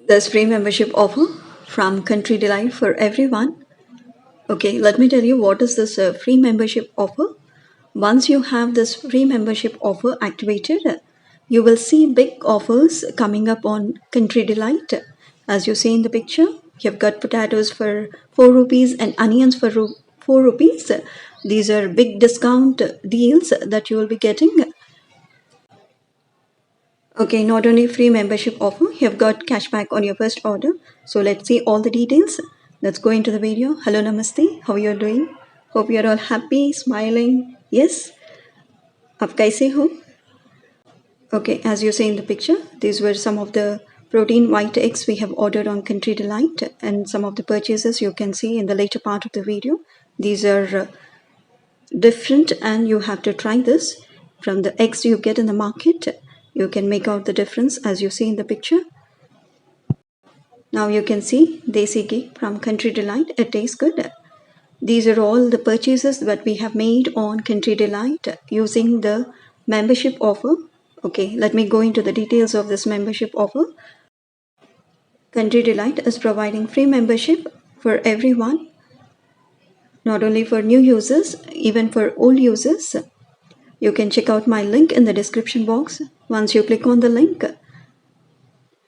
There's free membership offer from Country Delight for everyone. Okay, let me tell you what is this free membership offer. Once you have this free membership offer activated, you will see big offers coming up on Country Delight. As you see in the picture, you've got potatoes for 4 rupees and onions for 4 rupees. These are big discount deals that you will be getting. Okay, not only free membership offer, you've got cashback on your first order. So let's see all the details. Let's go into the video. Hello, namaste. How are you doing? Hope you're all happy, smiling. Yes? आप कैसे हो? Okay, as you see in the picture, these were some of the protein white eggs we have ordered on Country Delight, and some of the purchases you can see in the later part of the video. These are different, and you have to try this. From the eggs you get in the market, you can make out the difference as you see in the picture. Now you can see Desi ghee from Country Delight. It tastes good. These are all the purchases that we have made on Country Delight using the membership offer. Okay, let me go into the details of this membership offer. Country Delight is providing free membership for everyone, not only for new users, even for old users. You can check out my link in the description box. Once you click on the link,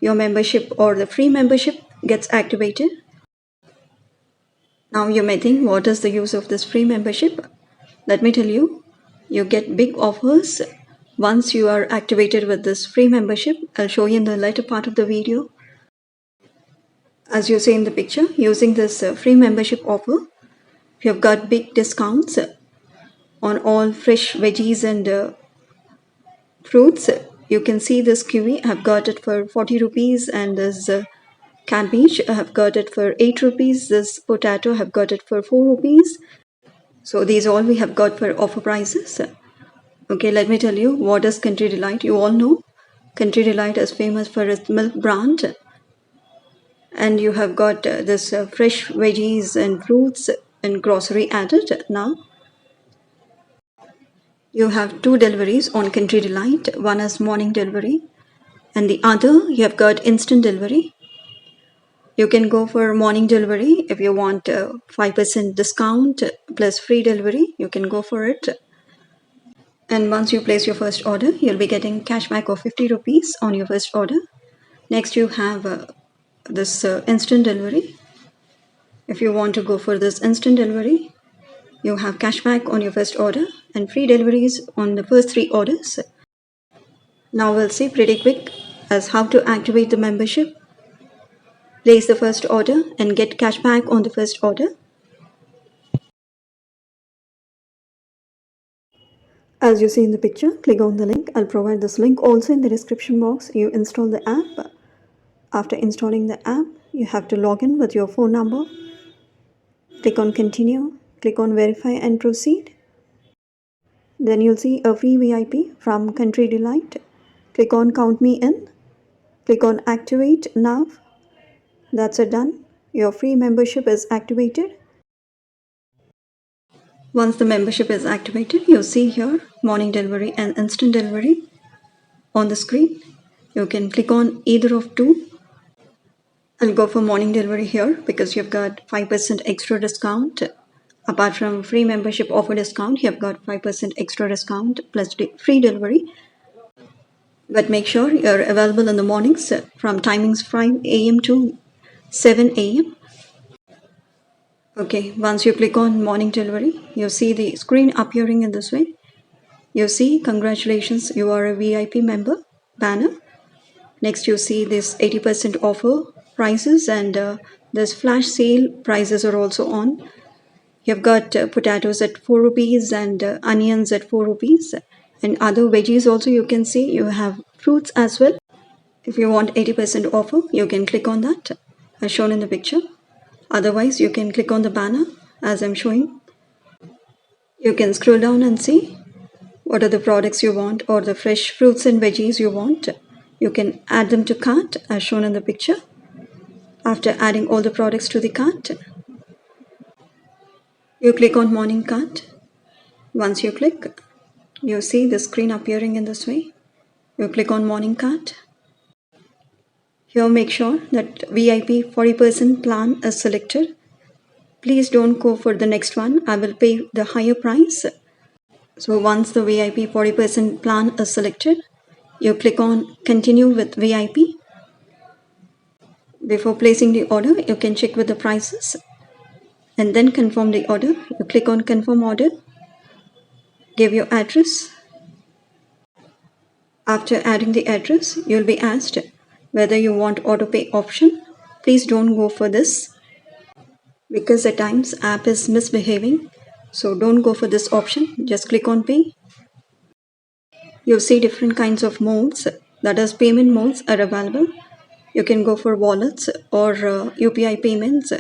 your membership or the free membership gets activated. Now you may think, what is the use of this free membership? Let me tell you, you get big offers once you are activated with this free membership. I'll show you in the later part of the video. As you see in the picture, using this free membership offer, you've got big discounts on all fresh veggies and fruits. You can see this kiwi, I've got it for 40 rupees, and this cabbage, I have got it for 8 rupees. This potato, I have got it for 4 rupees. So these all we have got for offer prices. Okay, let me tell you, what is Country Delight? You all know Country Delight is famous for its milk brand. And you have got this fresh veggies and fruits and grocery added. Now you have 2 deliveries on Country Delight. One is morning delivery, and the other you have got instant delivery. You can go for morning delivery if you want 5% discount plus free delivery. You can go for it. And once you place your first order, you'll be getting cashback of 50 rupees on your first order. Next, you have this instant delivery. If you want to go for this instant delivery, you have cashback on your first order and free deliveries on the first 3 orders. Now we'll see pretty quick as how to activate the membership. Place the first order and get cashback on the first order. As you see in the picture, click on the link. I'll provide this link also in the description box. You install the app. After installing the app, you have to log in with your phone number. Click on continue. Click on verify and proceed. Then you'll see a free VIP from Country Delight. Click on count me in. Click on activate now. That's it, done. Your free membership is activated. Once the membership is activated, you'll see here morning delivery and instant delivery on the screen. You can click on either of two. I'll go for morning delivery here because you've got 5% extra discount. Apart from free membership offer discount, you've got 5% extra discount plus free delivery. But make sure you're available in the mornings from timings 5 a.m. to 7 a.m. Okay, once you click on morning delivery, you see the screen appearing in this way. You see, congratulations, you are a VIP member banner. Next, you see this 80% offer prices, and this flash sale prices are also on. You've got potatoes at 4 rupees and onions at 4 rupees, and other veggies also you can see. You have fruits as well. If you want 80% offer, you can click on that as shown in the picture. Otherwise, you can click on the banner as I'm showing. You can scroll down and see what are the products you want or the fresh fruits and veggies you want. You can add them to cart as shown in the picture. After adding all the products to the cart, you click on morning cart. Once you click, you see the screen appearing in this way. You click on morning cart. Here make sure that VIP 40% plan is selected. Please don't go for the next one. I will pay the higher price. So once the VIP 40% plan is selected, you click on continue with VIP. Before placing the order, you can check with the prices and then confirm the order. You click on confirm order, give your address. After adding the address, you'll be asked whether you want autopay option. Please don't go for this because at times app is misbehaving. So don't go for this option. Just click on pay. You'll see different kinds of modes, that is payment modes are available. You can go for wallets or UPI payments,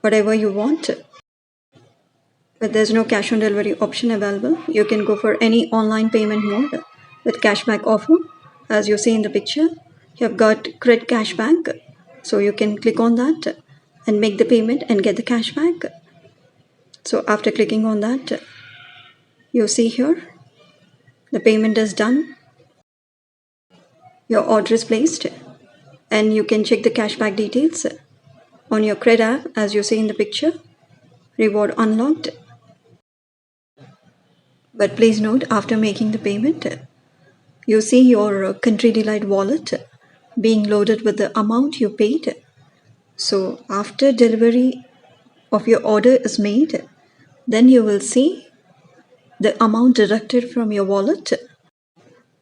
whatever you want. But there's no cash on delivery option available. You can go for any online payment mode with cashback offer. As you see in the picture, you have got cred cashback. So you can click on that and make the payment and get the cashback. So after clicking on that, you see here, the payment is done. Your order is placed and you can check the cashback details on your cred app as you see in the picture. Reward unlocked. But please note, after making the payment, you see your Country Delight wallet being loaded with the amount you paid. So after delivery of your order is made, then you will see the amount deducted from your wallet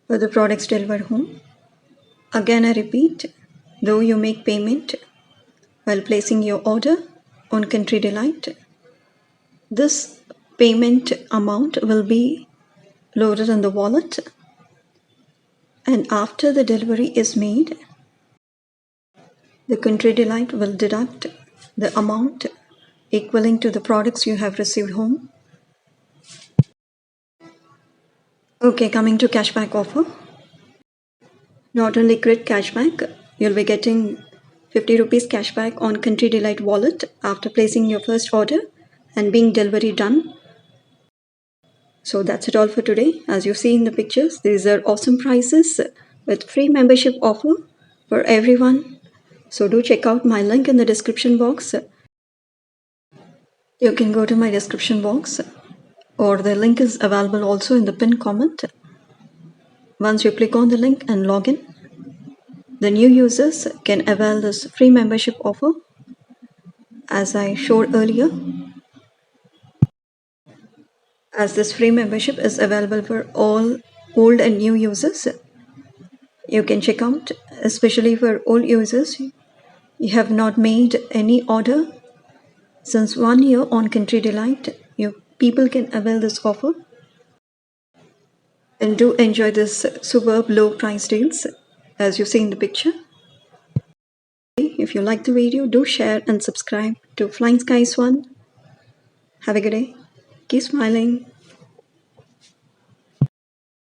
for the products delivered home. Again, I repeat, though you make payment while placing your order on Country Delight, this payment amount will be loaded in the wallet, and after the delivery is made, the Country Delight will deduct the amount equaling to the products you have received home. Okay, coming to cashback offer. Not only credit cashback, you'll be getting 50 rupees cashback on Country Delight wallet after placing your first order and being delivery done. So that's it all for today. As you see in the pictures, these are awesome prices with free membership offer for everyone. So do check out my link in the description box. You can go to my description box or the link is available also in the pinned comment. Once you click on the link and log in, the new users can avail this free membership offer. As I showed earlier, as this free membership is available for all old and new users, you can check out, especially for old users. You have not made any order since 1 year on Country Delight. You people can avail this offer and do enjoy this superb low price deals as you see in the picture. If you like the video, do share and subscribe to Flying Skies One. Have a good day. Keep smiling.